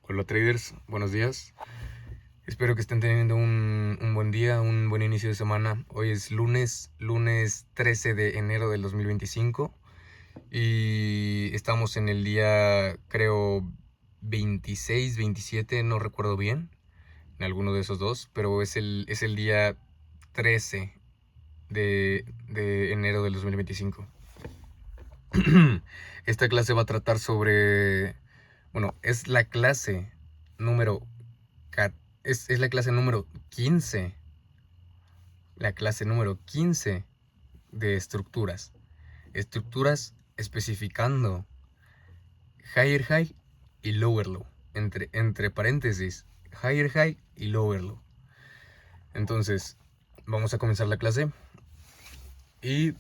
Hola traders, buenos días. Espero que estén teniendo un buen día, un buen inicio de semana. Hoy es lunes 13 de enero del 2025 y estamos en el día, creo, 26, 27, no recuerdo bien, en alguno de esos dos, pero es el día 13 de enero del 2025. Esta clase va a tratar sobre, bueno, es la clase número es la clase número 15. La clase número 15 de estructuras. Estructuras especificando higher high y lower low. Entre paréntesis, higher high y lower low. Entonces, vamos a comenzar la clase. Y,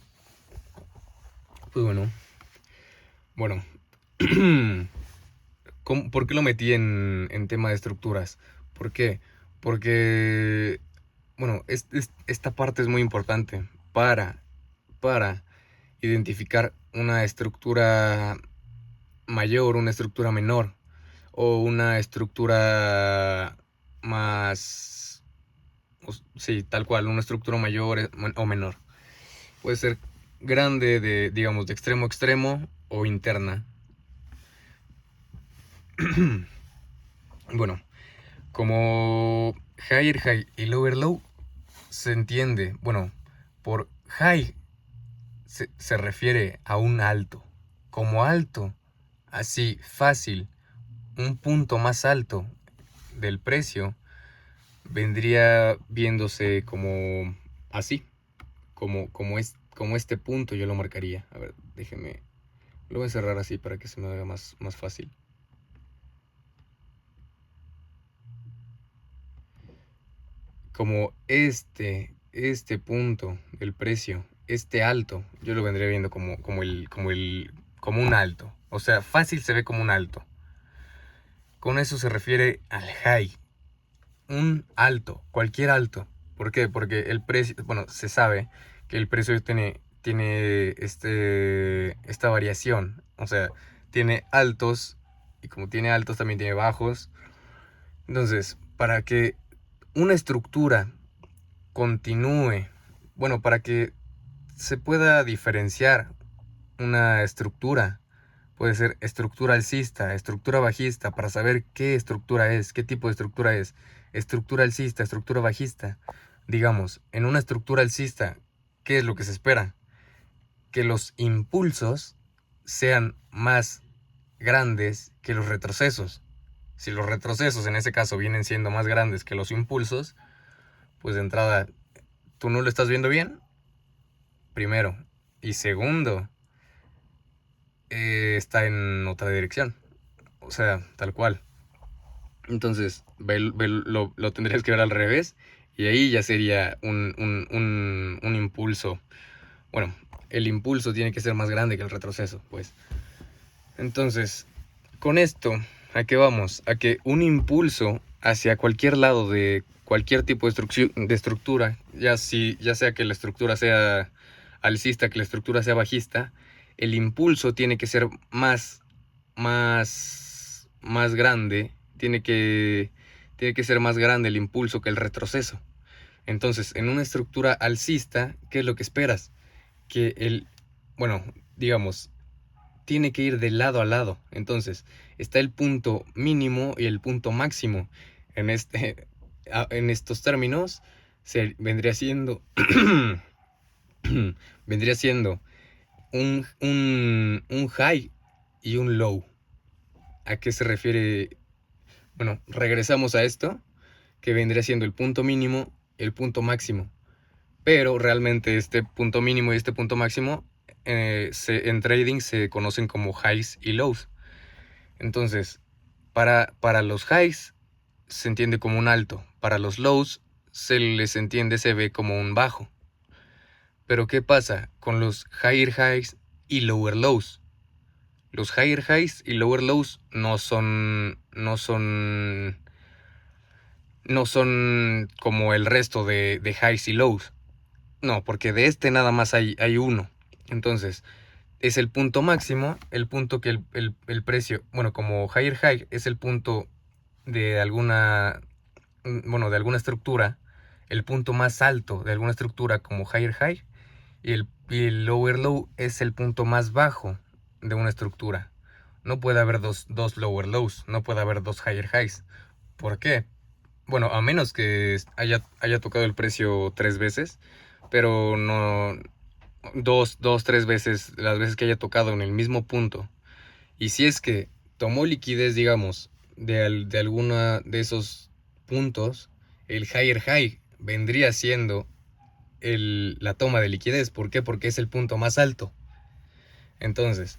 pues bueno. ¿Por qué lo metí en tema de estructuras? ¿Por qué? Porque, bueno, esta parte es muy importante para identificar una estructura mayor, una estructura menor, o una estructura más, sí, tal cual, una estructura mayor o menor. Puede ser grande, digamos, de extremo a extremo, o interna. Bueno, como higher high y lower low se entiende, bueno, por high se refiere a un alto. Como alto, así fácil, un punto más alto del precio vendría viéndose como así, como este punto yo lo marcaría. A ver, déjeme, lo voy a cerrar así para que se me haga más fácil. Como este punto del precio, este alto, yo lo vendría viendo como un alto. O sea, fácil se ve como un alto. Con eso se refiere al high. Un alto, cualquier alto. ¿Por qué? Porque el precio, bueno, se sabe que el precio tiene esta variación. O sea, tiene altos y como tiene altos también tiene bajos. Entonces, para que una estructura continúe, bueno, para que se pueda diferenciar una estructura, puede ser estructura alcista, estructura bajista, para saber qué estructura es, qué tipo de estructura es. Estructura alcista, estructura bajista. Digamos, en una estructura alcista, ¿qué es lo que se espera? Que los impulsos sean más grandes que los retrocesos. Si los retrocesos en ese caso vienen siendo más grandes que los impulsos, pues de entrada tú no lo estás viendo bien, primero. Y segundo, está en otra dirección. O sea, tal cual. Entonces, lo tendrías que ver al revés. Y ahí ya sería un impulso. Bueno, el impulso tiene que ser más grande que el retroceso, pues. Entonces, con esto, ¿a qué vamos? A que un impulso hacia cualquier lado de cualquier tipo de estructura, ya sea que la estructura sea alcista, que la estructura sea bajista, el impulso tiene que ser más grande, tiene que ser más grande el impulso que el retroceso. Entonces, en una estructura alcista, ¿qué es lo que esperas? Bueno, digamos, tiene que ir de lado a lado. Entonces, está el punto mínimo y el punto máximo. En estos términos, vendría siendo vendría siendo un high y un low. ¿A qué se refiere? Bueno, regresamos a esto, que vendría siendo el punto mínimo y el punto máximo. Pero realmente este punto mínimo y este punto máximo en trading se conocen como highs y lows. Entonces, para los highs se entiende como un alto. Para los lows se ve como un bajo. Pero ¿qué pasa con los higher highs y lower lows? Los higher highs y lower lows no son como el resto de highs y lows. No, porque de nada más hay uno. Entonces, es el punto máximo, el punto que el precio, bueno, como higher high es el punto de alguna, bueno, de alguna estructura, el punto más alto de alguna estructura como higher high, y el lower low es el punto más bajo de una estructura. No puede haber dos lower lows, no puede haber dos higher highs. ¿Por qué? Bueno, a menos que haya tocado el precio 3 veces, pero no tres veces, las veces que haya tocado en el mismo punto. Y si es que tomó liquidez, digamos, de alguna de esos puntos, el higher high vendría siendo la toma de liquidez. ¿Por qué? Porque es el punto más alto. Entonces,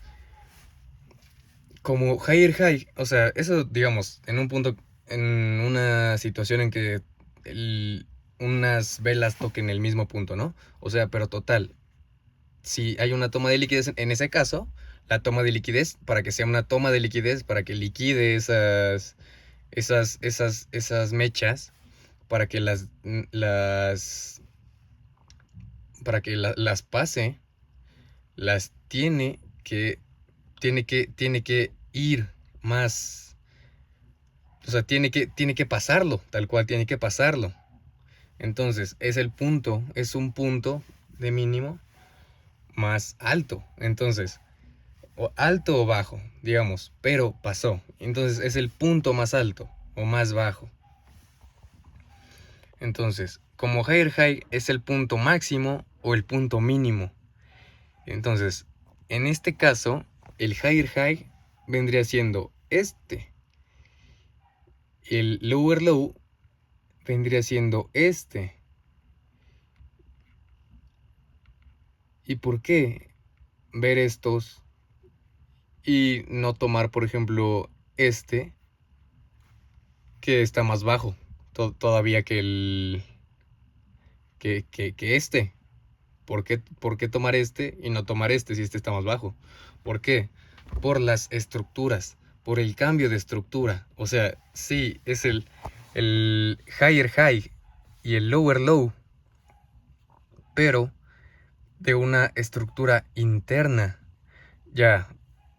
como higher high, o sea, eso digamos, en un punto, en una situación en que unas velas toquen el mismo punto, ¿no? O sea, pero total, si hay una toma de liquidez, en ese caso, la toma de liquidez, para que sea una toma de liquidez, para que liquide esas mechas, para que las pase, las tiene que ir más, o sea, tiene que pasarlo, tal cual tiene que pasarlo. Entonces, es un punto de mínimo más alto. Entonces, o alto o bajo, digamos, pero pasó. Entonces, es el punto más alto o más bajo. Entonces, como higher high es el punto máximo o el punto mínimo. Entonces, en este caso, el higher high vendría siendo este. El lower low vendría siendo este. ¿Y por qué ver estos y no tomar, por ejemplo, este, que está más bajo todavía que este? ¿Por qué tomar este y no tomar este si este está más bajo? ¿Por qué? Por las estructuras, por el cambio de estructura. O sea, sí, es el higher high y el lower low, pero de una estructura interna. Ya,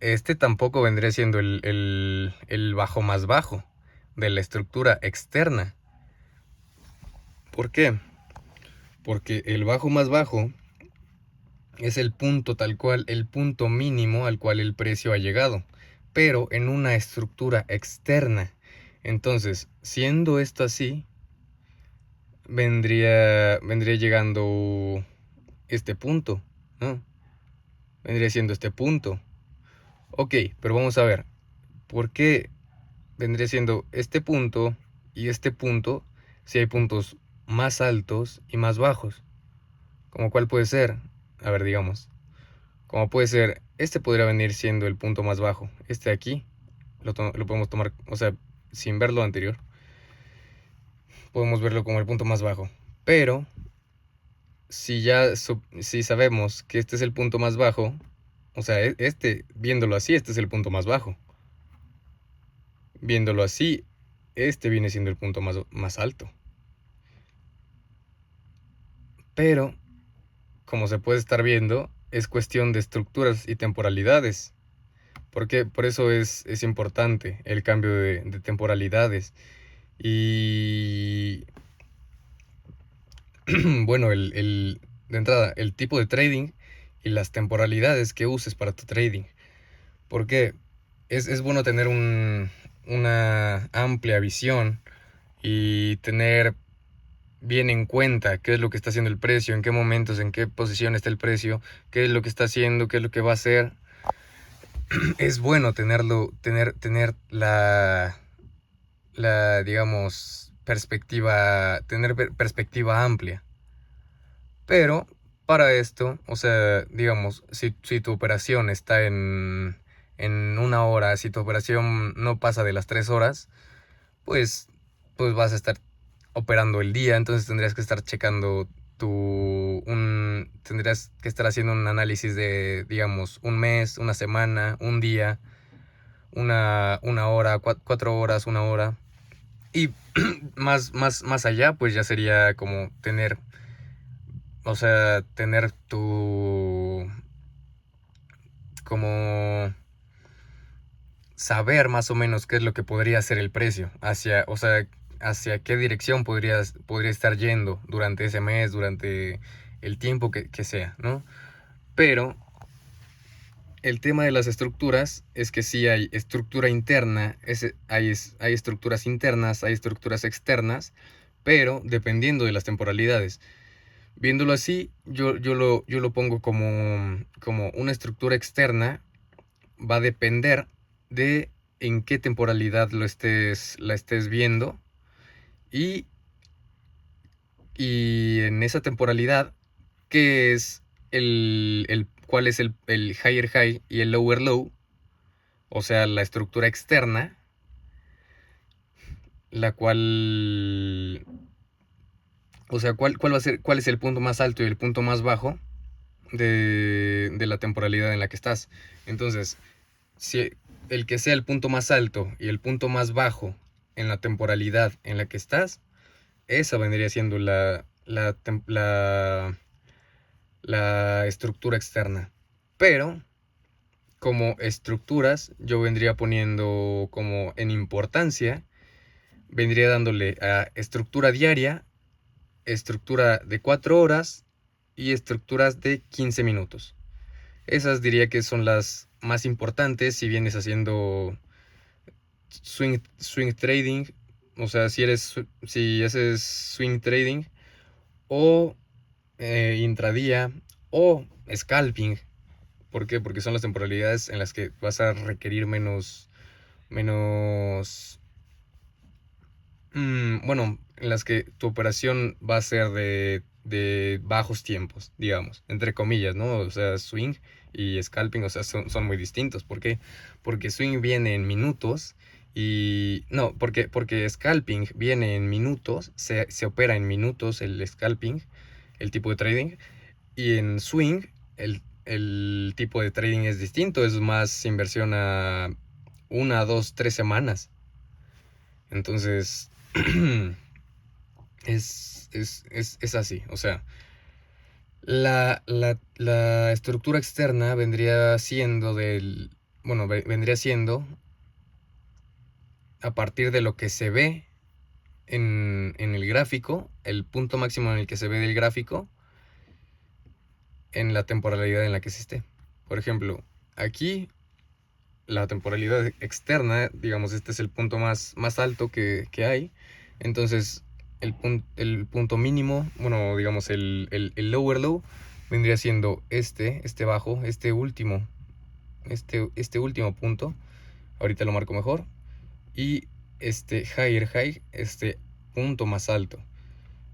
este tampoco vendría siendo el bajo más bajo de la estructura externa. ¿Por qué? Porque el bajo más bajo es el punto tal cual, el punto mínimo al cual el precio ha llegado, pero en una estructura externa. Entonces, siendo esto así, vendría llegando este punto, ¿no? Vendría siendo este punto. Ok, pero vamos a ver, ¿por qué vendría siendo este punto y este punto si hay puntos más altos y más bajos? ¿Como cuál puede ser? A ver, digamos. Como puede ser, este podría venir siendo el punto más bajo. Este de aquí lo podemos tomar, o sea, sin ver lo anterior, podemos verlo como el punto más bajo. Pero si sabemos que este es el punto más bajo, o sea, viéndolo así, este es el punto más bajo. Viéndolo así, este viene siendo el punto más alto. Pero, como se puede estar viendo, es cuestión de estructuras y temporalidades. Porque por eso es importante el cambio de temporalidades. Y bueno, de entrada, el tipo de trading y las temporalidades que uses para tu trading. Porque es bueno tener una amplia visión y tener bien en cuenta qué es lo que está haciendo el precio, en qué momentos, en qué posición está el precio, qué es lo que está haciendo, qué es lo que va a hacer. Es bueno tener digamos, tener perspectiva amplia. Pero para esto, o sea, digamos, si tu operación está en 1 hora, si tu operación no pasa de las 3 horas, pues, pues vas a estar operando el día, entonces tendrías que estar checando tendrías que estar haciendo un análisis de, digamos, un mes, una semana, un día, una hora, 4 horas, 1 hora. Y más allá, pues ya sería como o sea, tener como saber más o menos qué es lo que podría ser el precio, o sea, hacia qué dirección podría estar yendo durante ese mes, durante el tiempo que sea, ¿no? Pero el tema de las estructuras es que sí hay estructura interna, hay estructuras internas, hay estructuras externas, pero dependiendo de las temporalidades. Viéndolo así, yo lo pongo como una estructura externa va a depender de en qué temporalidad la estés viendo y, y en esa temporalidad, qué es cuál es el higher high y el lower low, o sea, la estructura externa, la cual, o sea, cuál va a ser, cuál es el punto más alto y el punto más bajo de la temporalidad en la que estás. Entonces, si el que sea el punto más alto y el punto más bajo en la temporalidad en la que estás, esa vendría siendo la estructura externa. Pero como estructuras, yo vendría poniendo como en importancia, vendría dándole a estructura diaria, estructura de 4 horas y estructuras de 15 minutos. Esas diría que son las más importantes si vienes haciendo swing trading, o sea, si haces swing trading o intradía o scalping. ¿Por qué? Porque son las temporalidades en las que vas a requerir bueno, en las que tu operación va a ser de bajos tiempos, digamos, entre comillas, ¿no? O sea, swing y scalping, o sea, son muy distintos. ¿Por qué? Porque swing viene en minutos y... No, porque scalping viene en minutos, se opera en minutos el scalping, el tipo de trading, y en swing el tipo de trading es distinto, es más inversión a 1, 2, 3 semanas. Entonces, es así. O sea, la estructura externa vendría siendo bueno, vendría siendo a partir de lo que se ve en el gráfico, el punto máximo en el que se ve del gráfico, en la temporalidad en la que se esté. Por ejemplo, aquí la temporalidad externa, digamos, este es el punto más alto que hay. Entonces, el punto mínimo, bueno, digamos, el lower low vendría siendo este bajo, este último punto. Ahorita lo marco mejor. Y este higher high, este punto más alto.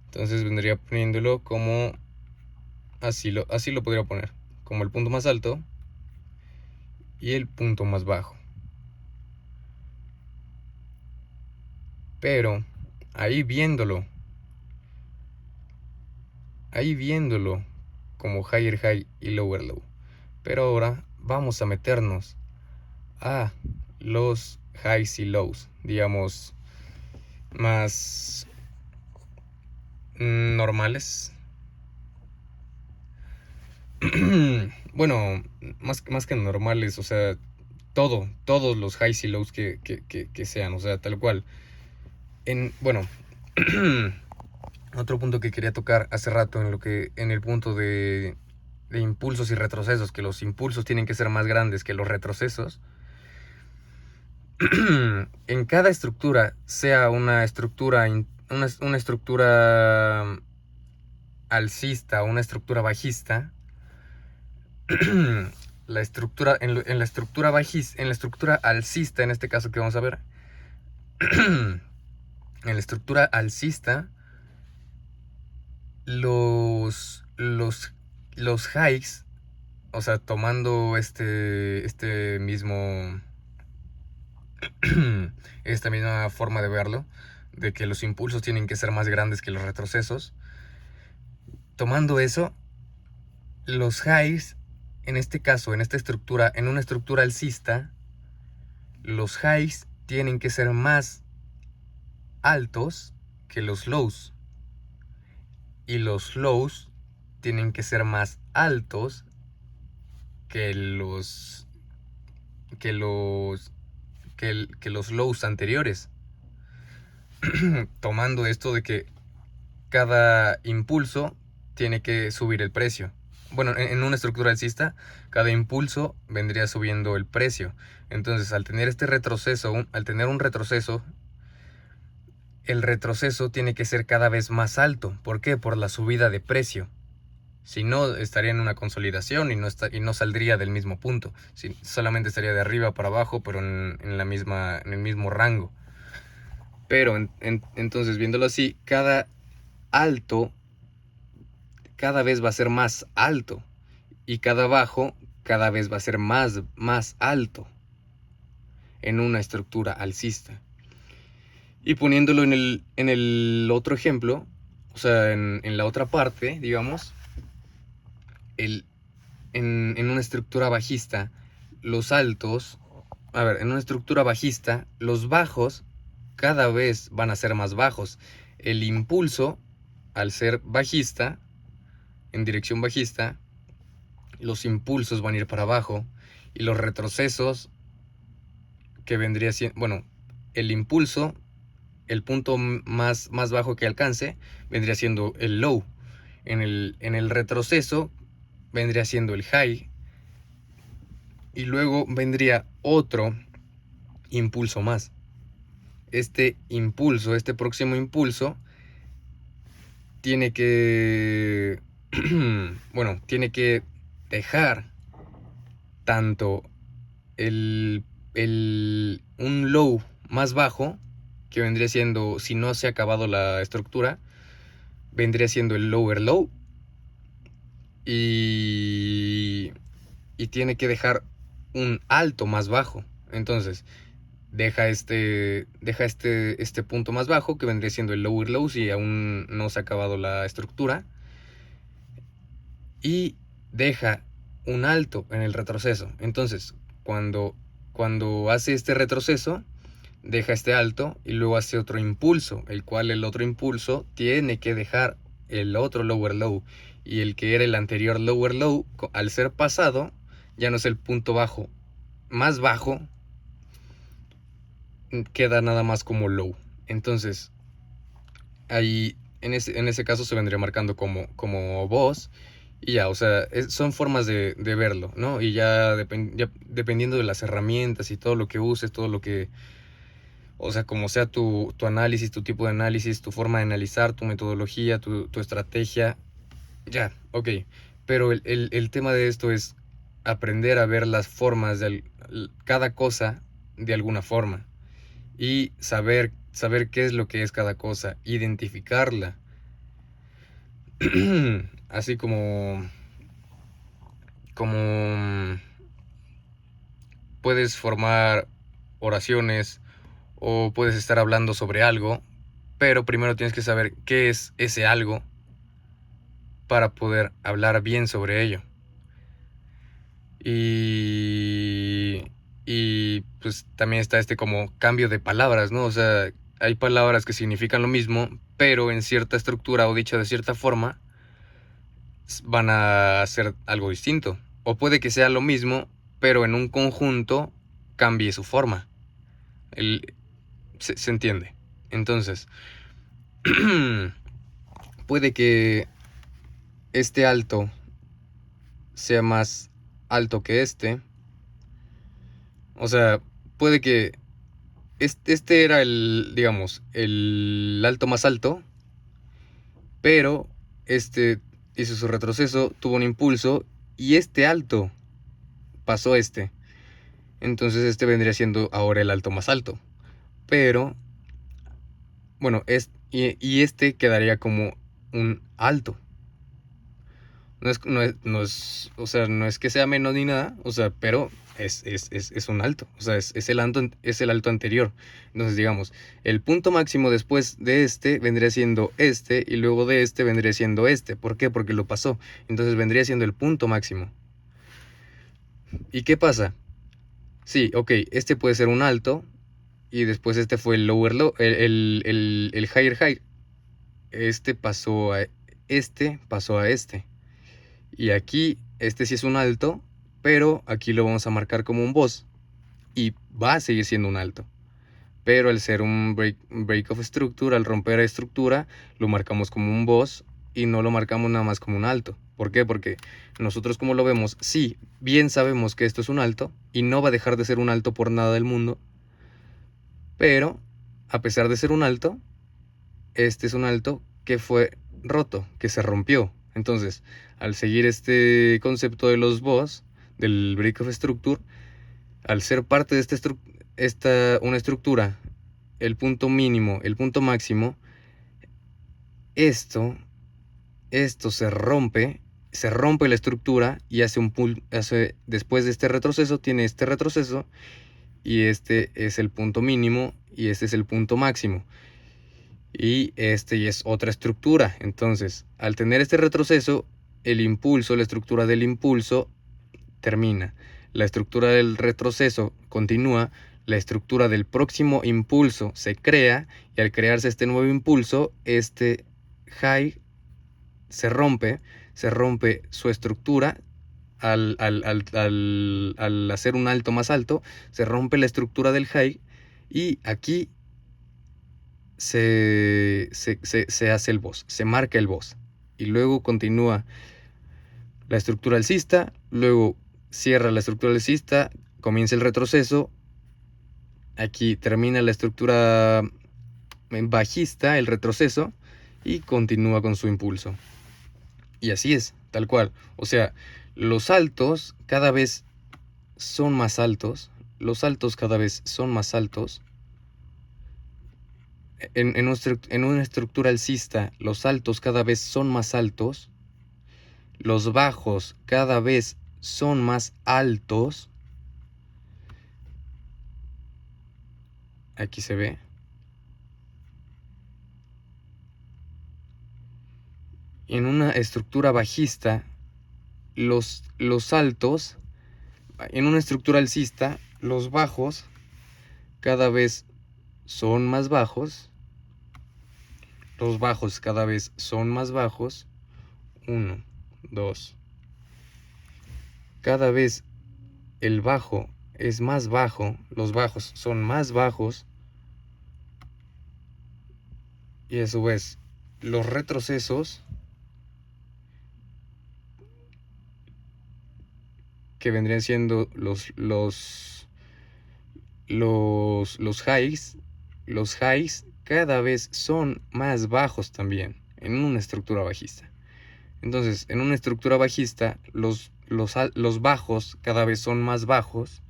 Entonces vendría poniéndolo como así lo podría poner, como el punto más alto y el punto más bajo. Pero ahí viéndolo como higher high y lower low. Pero ahora vamos a meternos a los highs y lows, digamos, más normales. Bueno, más que normales, o sea, todos los highs y lows que sean, o sea, tal cual. Bueno, otro punto que quería tocar hace rato en el punto de impulsos y retrocesos, que los impulsos tienen que ser más grandes que los retrocesos. En cada estructura, sea una estructura alcista o una estructura bajista, la estructura en la estructura en la estructura alcista, en este caso que vamos a ver, en la estructura alcista, los highs, o sea, tomando esta misma forma de verlo, de que los impulsos tienen que ser más grandes que los retrocesos, tomando eso, los highs, en este caso, en una estructura alcista, los highs tienen que ser más altos que los lows. Y los lows tienen que ser más altos que los que los lows anteriores. Tomando esto de que cada impulso tiene que subir el precio. Bueno, en una estructura alcista, cada impulso vendría subiendo el precio. Entonces, al tener este retroceso, al tener un retroceso, el retroceso tiene que ser cada vez más alto. ¿Por qué? Por la subida de precio. Si no, estaría en una consolidación y no saldría del mismo punto. Solamente estaría de arriba para abajo, pero en el mismo rango. Pero entonces, viéndolo así, cada alto cada vez va a ser más alto y cada bajo cada vez va a ser más alto en una estructura alcista. Y poniéndolo en el otro ejemplo, o sea, en la otra parte, digamos, en una estructura bajista, los altos, en una estructura bajista, los bajos cada vez van a ser más bajos. El impulso, al ser bajista, en dirección bajista, los impulsos van a ir para abajo y los retrocesos, que vendría siendo, bueno, el impulso, el punto más bajo que alcance, vendría siendo el low. En el retroceso vendría siendo el high y luego vendría otro impulso más. Este próximo impulso tiene que tiene que dejar tanto un low más bajo, que vendría siendo, si no se ha acabado la estructura, vendría siendo el lower low, y tiene que dejar un alto más bajo. Entonces deja este punto más bajo, que vendría siendo el lower low si aún no se ha acabado la estructura, y deja un alto en el retroceso. Entonces cuando hace este retroceso, deja este alto y luego hace otro impulso, el otro impulso tiene que dejar el otro lower low, y el que era el anterior lower low, al ser pasado, ya no es el punto bajo más bajo, queda nada más como low. Entonces ahí en ese caso se vendría marcando como voz. Y ya, o sea, son formas de verlo, ¿no? Y ya, dependiendo de las herramientas y todo lo que uses, todo lo que, o sea, como sea tu análisis, tu tipo de análisis, tu forma de analizar, tu metodología, tu estrategia, ya, ok. Pero el tema de esto es aprender a ver las formas de cada cosa de alguna forma, y saber qué es lo que es cada cosa, identificarla. Así como puedes formar oraciones o puedes estar hablando sobre algo, pero primero tienes que saber qué es ese algo para poder hablar bien sobre ello. Y pues también está como cambio de palabras, ¿no? O sea, hay palabras que significan lo mismo, pero en cierta estructura o dicha de cierta forma van a ser algo distinto. O puede que sea lo mismo, pero en un conjunto cambie su forma. Se entiende. Entonces, puede que este alto sea más alto que este. O sea, puede que este era digamos, el alto más alto, pero este hizo su retroceso, tuvo un impulso, y este alto pasó a este. Entonces este vendría siendo ahora el alto más alto. Pero, bueno, y este quedaría como un alto. O sea, no es que sea menos ni nada, o sea, pero es un alto, o sea, es el alto anterior. Entonces, digamos, el punto máximo después de este vendría siendo este, y luego de este vendría siendo este. ¿Por qué? Porque lo pasó. Entonces vendría siendo el punto máximo. ¿Y qué pasa? Sí, ok, este puede ser un alto, y después este fue el lower low, el higher high. Este pasó a este. Y aquí, este sí es un alto, pero aquí lo vamos a marcar como un boss. y va a seguir siendo un alto. Pero al ser un break of structure, al romper estructura, lo marcamos como un boss y no lo marcamos nada más como un alto. ¿Por qué? Porque nosotros, como lo vemos, sí, bien sabemos que esto es un alto y no va a dejar de ser un alto por nada del mundo, pero a pesar de ser un alto, este es un alto que fue roto, que se rompió. Entonces, al seguir este concepto de los boss, del break of structure, al ser parte de una estructura, el punto mínimo, el punto máximo, esto se rompe la estructura y después de este retroceso, tiene este retroceso, y este es el punto mínimo y este es el punto máximo. Y este ya es otra estructura. Entonces, al tener este retroceso, el impulso, la estructura del impulso termina. La estructura del retroceso continúa. La estructura del próximo impulso se crea, y al crearse este nuevo impulso, este high se rompe su estructura. Al hacer un alto más alto, se rompe la estructura del high, y aquí se hace el boss, se marca el boss, y luego continúa la estructura alcista, luego cierra la estructura alcista, comienza el retroceso, aquí termina la estructura bajista, el retroceso, y continúa con su impulso. Y así es, tal cual. O sea, los altos cada vez son más altos, los altos cada vez son más altos. En una estructura alcista, los altos cada vez son más altos, los bajos cada vez son más altos. Aquí se ve. En una estructura bajista, los altos, en una estructura alcista, los bajos cada vez son más bajos, los bajos cada vez son más bajos. 1, 2. Cada vez el bajo es más bajo, los bajos son más bajos, y a su vez los retrocesos, que vendrían siendo los highs cada vez son más bajos también en una estructura bajista. Entonces, en una estructura bajista, los bajos cada vez son más bajos,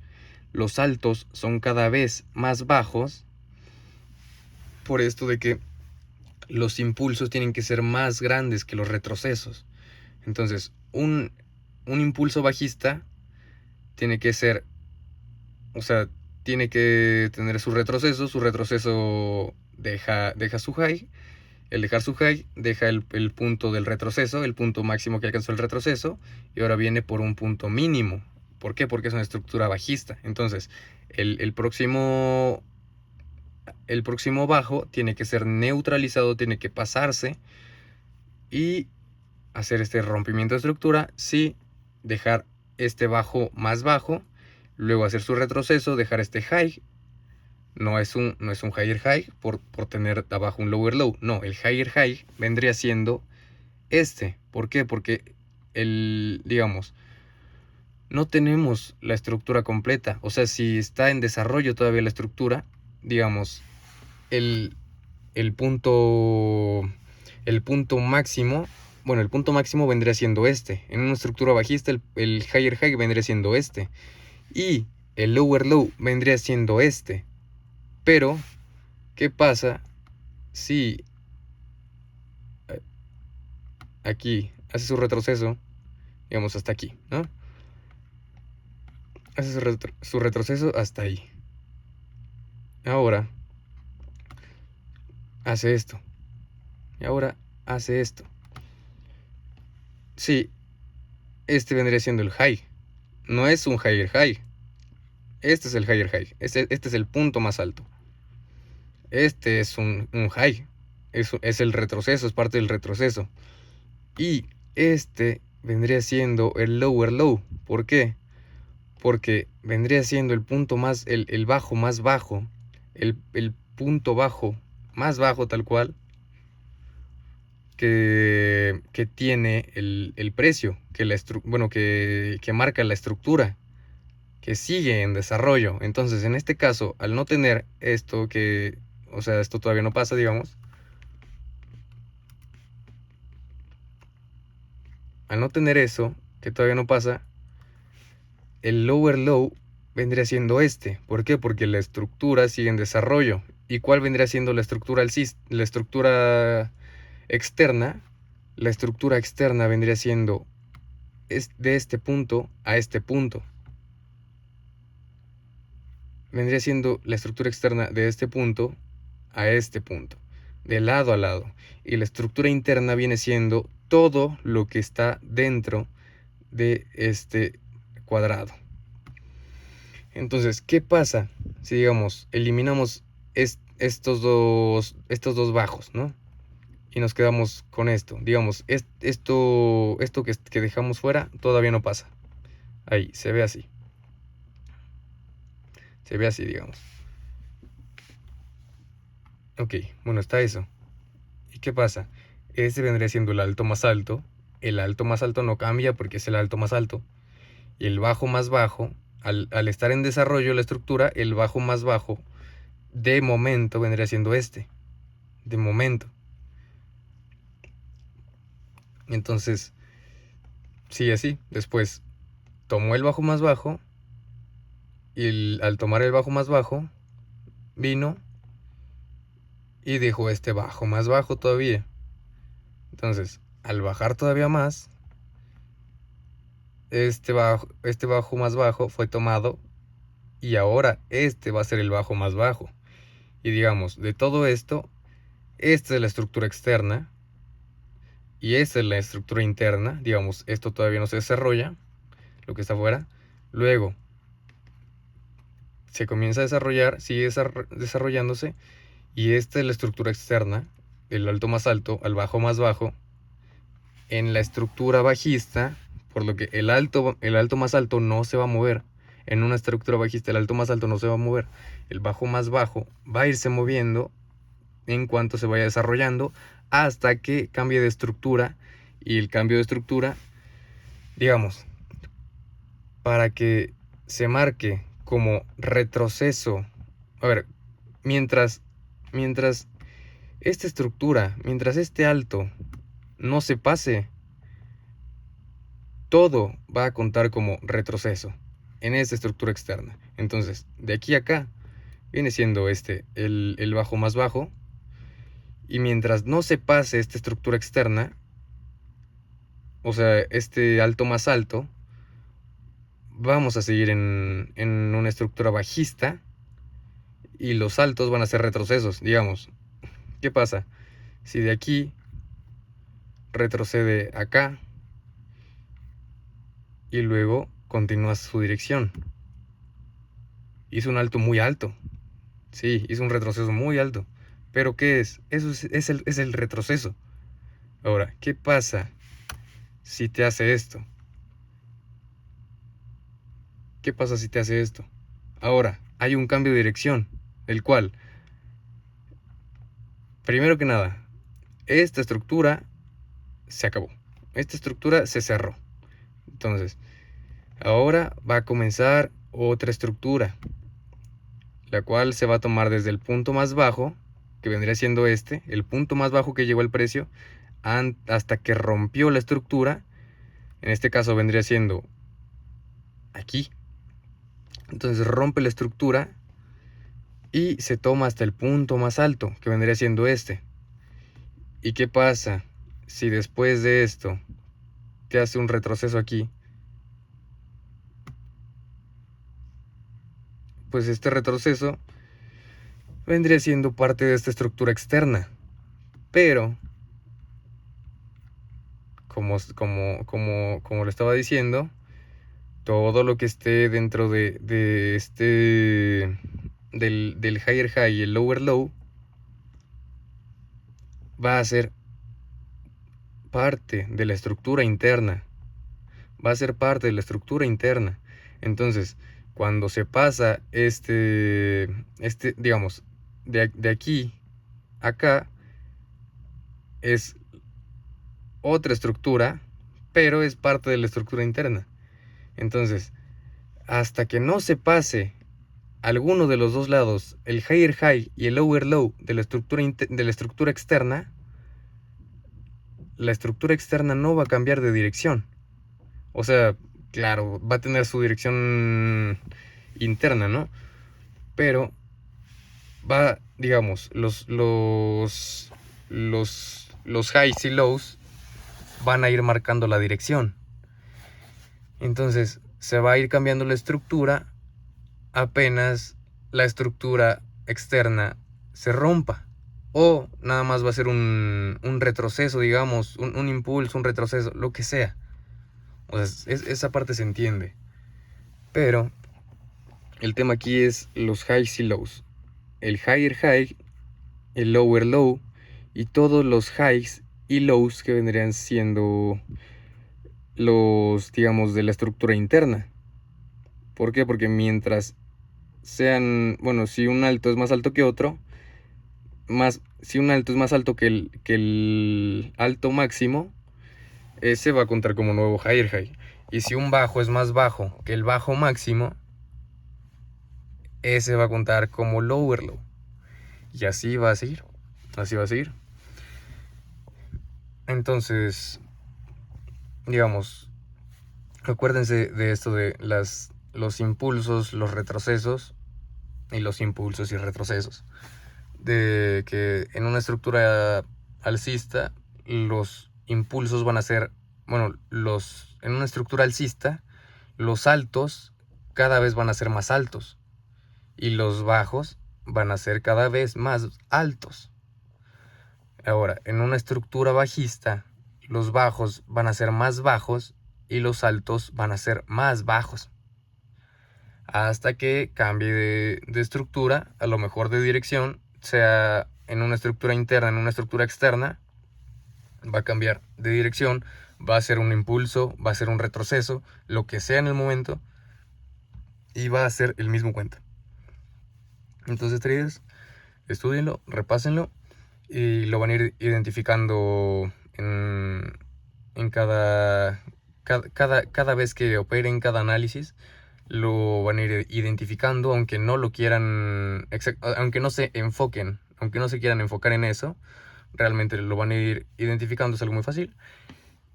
los altos son cada vez más bajos, por esto de que los impulsos tienen que ser más grandes que los retrocesos. Entonces, un impulso bajista tiene que ser, o sea, tiene que tener su retroceso deja su high, el dejar su high deja el punto del retroceso, el punto máximo que alcanzó el retroceso, y ahora viene por un punto mínimo. ¿Por qué? Porque es una estructura bajista. Entonces, el próximo bajo tiene que ser neutralizado, tiene que pasarse y hacer este rompimiento de estructura, sí, dejar este bajo más bajo, luego hacer su retroceso, dejar este high. No es un higher high por tener abajo un lower low. No, el higher high vendría siendo este. ¿Por qué? Porque digamos, no tenemos la estructura completa. O sea, si está en desarrollo todavía la estructura, digamos, el punto máximo, bueno, el punto máximo vendría siendo este. En una estructura bajista, el higher high vendría siendo este. Y el lower low vendría siendo este. Pero, ¿qué pasa si aquí hace su retroceso, digamos, hasta aquí, ¿no? Hace su retroceso hasta ahí. Ahora hace esto. Y ahora hace esto. Sí, este vendría siendo el high. No es un higher high. Este es el higher high. Este es el punto más alto. Este es un high. Es el retroceso, es parte del retroceso. Y este vendría siendo el lower low. ¿Por qué? porque vendría siendo el punto más, el bajo más bajo, el punto bajo más bajo tal cual, que tiene el precio, que marca la estructura, que sigue en desarrollo. Entonces, en este caso, al no tener esto o sea, esto todavía no pasa, digamos, al no tener eso, que todavía no pasa, el lower low vendría siendo este. ¿Por qué? Porque la estructura sigue en desarrollo. ¿Y cuál vendría siendo la estructura la estructura externa? La estructura externa vendría siendo de este punto a este punto. Vendría siendo la estructura externa de este punto a este punto, de lado a lado. Y la estructura interna viene siendo todo lo que está dentro de este cuadrado. Entonces, ¿qué pasa si, digamos, eliminamos estos dos bajos, ¿no? Y nos quedamos con esto. Digamos, esto que dejamos fuera todavía no pasa. Ahí, se ve así. Se ve así, digamos. Ok, bueno, está eso. ¿Y qué pasa? Este vendría siendo el alto más alto. El alto más alto no cambia porque es el alto más alto. Y el bajo más bajo, al estar en desarrollo la estructura, el bajo más bajo de momento vendría siendo este. De momento. Entonces, sigue así. Después tomó el bajo más bajo. Y al tomar el bajo más bajo, vino y dejó este bajo más bajo todavía. Entonces, al bajar todavía más, este bajo más bajo fue tomado y ahora este va a ser el bajo más bajo. Y digamos, de todo esto, esta es la estructura externa y esta es la estructura interna. Digamos, esto todavía no se desarrolla, lo que está afuera. Luego, se comienza a desarrollar, sigue desarrollándose y esta es la estructura externa, del alto más alto al bajo más bajo. En la estructura bajista, por lo que el alto más alto no se va a mover. En una estructura bajista el alto más alto no se va a mover. El bajo más bajo va a irse moviendo en cuanto se vaya desarrollando hasta que cambie de estructura. Y el cambio de estructura, digamos, para que se marque como retroceso. A ver, mientras esta estructura, mientras este alto no se pase, todo va a contar como retroceso en esta estructura externa. Entonces, de aquí a acá viene siendo el bajo más bajo. Y mientras no se pase esta estructura externa, o sea, este alto más alto, vamos a seguir en una estructura bajista y los altos van a ser retrocesos, digamos. ¿Qué pasa? Si de aquí retrocede acá y luego continúa su dirección. Hizo un alto muy alto. Sí, hizo un retroceso muy alto. ¿Pero qué es? Eso es el retroceso. Ahora, ¿qué pasa si te hace esto? ¿Qué pasa si te hace esto? Ahora, hay un cambio de dirección, el cual, primero que nada, esta estructura se acabó. Esta estructura se cerró. Entonces, ahora va a comenzar otra estructura, la cual se va a tomar desde el punto más bajo, que vendría siendo el punto más bajo que llegó el precio, hasta que rompió la estructura. En este caso vendría siendo aquí. Entonces rompe la estructura y se toma hasta el punto más alto, que vendría siendo este. ¿Y qué pasa si después de esto te hace un retroceso aquí? Pues este retroceso vendría siendo parte de esta estructura externa. Pero, como lo estaba diciendo, todo lo que esté dentro del higher high y el lower low va a ser parte de la estructura interna. Va a ser parte de la estructura interna. Entonces, cuando se pasa digamos, de aquí a acá, es otra estructura, pero es parte de la estructura interna. Entonces, hasta que no se pase alguno de los dos lados, el higher high y el lower low de la estructura externa, la estructura externa no va a cambiar de dirección. O sea, claro, va a tener su dirección interna, ¿no? Pero va, digamos, los highs y lows van a ir marcando la dirección. Entonces, se va a ir cambiando la estructura apenas la estructura externa se rompa. O nada más va a ser un retroceso, digamos, un impulso, un retroceso, lo que sea. O sea, esa parte se entiende. Pero el tema aquí es los highs y lows. El higher high, el lower low y todos los highs y lows que vendrían siendo los, digamos, de la estructura interna. ¿Por qué? Porque mientras sean, bueno, si un alto es más alto que otro, si un alto es más alto que el alto máximo, ese va a contar como nuevo higher high. Y si un bajo es más bajo que el bajo máximo, ese va a contar como lower low. Y así va a seguir. Así va a seguir. Entonces, digamos, acuérdense de esto de los impulsos, los retrocesos y los impulsos y retrocesos. De que en una estructura alcista los impulsos van a ser, bueno, en una estructura alcista los altos cada vez van a ser más altos y los bajos van a ser cada vez más altos. Ahora, en una estructura bajista los bajos van a ser más bajos y los altos van a ser más bajos. Hasta que cambie de estructura, a lo mejor de dirección, sea en una estructura interna, en una estructura externa, va a cambiar de dirección, va a ser un impulso, va a ser un retroceso, lo que sea en el momento, y va a ser el mismo cuento. Entonces, traders, estudienlo, repásenlo, y lo van a ir identificando en cada vez que operen cada análisis. Lo van a ir identificando, aunque no lo quieran, aunque no se enfoquen, aunque no se quieran enfocar en eso, realmente lo van a ir identificando, es algo muy fácil.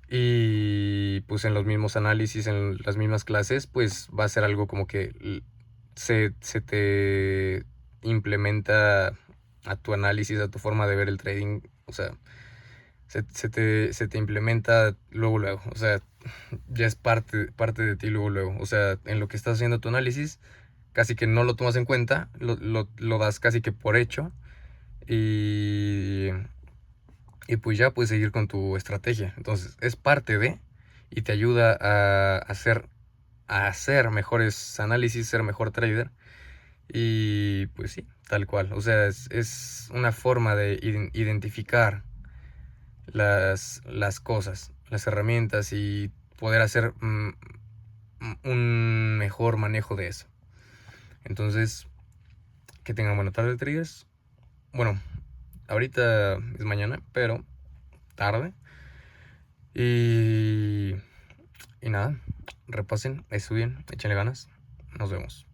Y pues en los mismos análisis, en las mismas clases, pues va a ser algo como que se te implementa a tu análisis, a tu forma de ver el trading, o sea, se te implementa luego, o sea, ya es parte de ti luego, o sea, en lo que estás haciendo tu análisis, casi que no lo tomas en cuenta, lo das casi que por hecho, y pues ya puedes seguir con tu estrategia. Entonces, es parte de, y te ayuda a hacer mejores análisis, ser mejor trader, y pues sí, tal cual, o sea, es una forma de identificar las cosas, las herramientas y poder hacer un mejor manejo de eso. Entonces, que tengan buena tarde, traders. Bueno, ahorita es mañana, pero tarde. Y nada, repasen, estudien, échenle ganas. Nos vemos.